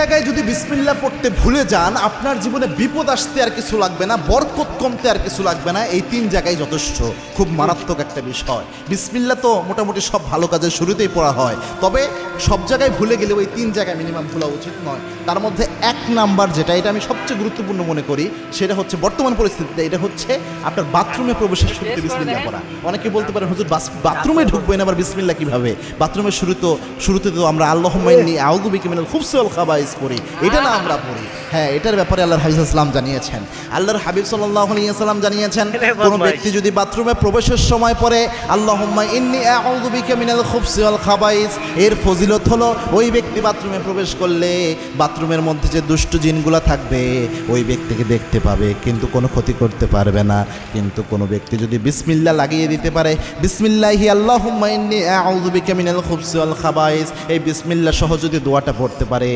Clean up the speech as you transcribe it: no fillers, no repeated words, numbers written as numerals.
জায়গায় যদি বিসমিল্লাহ পড়তে ভুলে যান, আপনার জীবনে বিপদ আসতে আর কিছু লাগবে না, বরকত কমতে আর কিছু লাগবে না। এই 3 জায়গায় যথেষ্ট। খুব মারাত্মক একটা বিষয়। বিসমিল্লাহ তো মোটামুটি সব ভালো কাজের শুরুতেই পড়া হয়, তবে সব জায়গায় ভুলে গেলেও এই 3 জায়গায় মিনিমাম ভুলা উচিত নয়। তার মধ্যে 1 নাম্বার যেটা, এটা আমি সবচেয়ে গুরুত্বপূর্ণ মনে করি, সেটা হচ্ছে বর্তমান পরিস্থিতিতে এটা হচ্ছে আপনার বাথরুমে প্রবেশের শুরুতে বিসমিল্লাহ পড়া। অনেকে বলতে পারেন হুজুর বাথরুমে ঢুকবেন আবার বিসমিল্লাহ কিভাবে? বাথরুমের শুরুতে তো আমরা আল্লাহুম্মা ইন্নী আউযু বিকা মিনাল খুবসি ওয়াল খাবাইস পড়ি, এটা না আমরা পড়ি। হ্যাঁ, এটার ব্যাপারে আল্লাহর হাবিব সাল্লাল্লাহু আলাইহি ওয়াসাল্লাম জানিয়েছেন। আল্লাহর হাবিব সাল্লাল্লাহু আলাইহি ওয়াসাল্লাম জানিয়েছেন, কোন ব্যক্তি যদি বাথরুমে প্রবেশের সময় পড়ে আল্লাহুম্মা ইন্নী আউযু বিকা মিনাল খুবসি ওয়াল খাবাইস, এর ফজিলত হলো ওই ব্যক্তি বাথরুমে প্রবেশ করলে বাথরুমের মধ্যে যে দুষ্ট জিনগুলো থাকবে ওই ব্যক্তিকে দেখতে পাবে, কিন্তু কোনো ক্ষতি করতে পারবে না। কিন্তু কোনো ব্যক্তি যদি বিসমিল্লাহ লাগিয়ে দিতে পারে, বিসমিল্লাহি আল্লাহুম্মা ইন্নী আউযু বিকা মিনাল খুবসি ওয়াল খাবাইস, এই বিসমিল্লাহ সহ যদি দোয়াটা পড়তে পারে,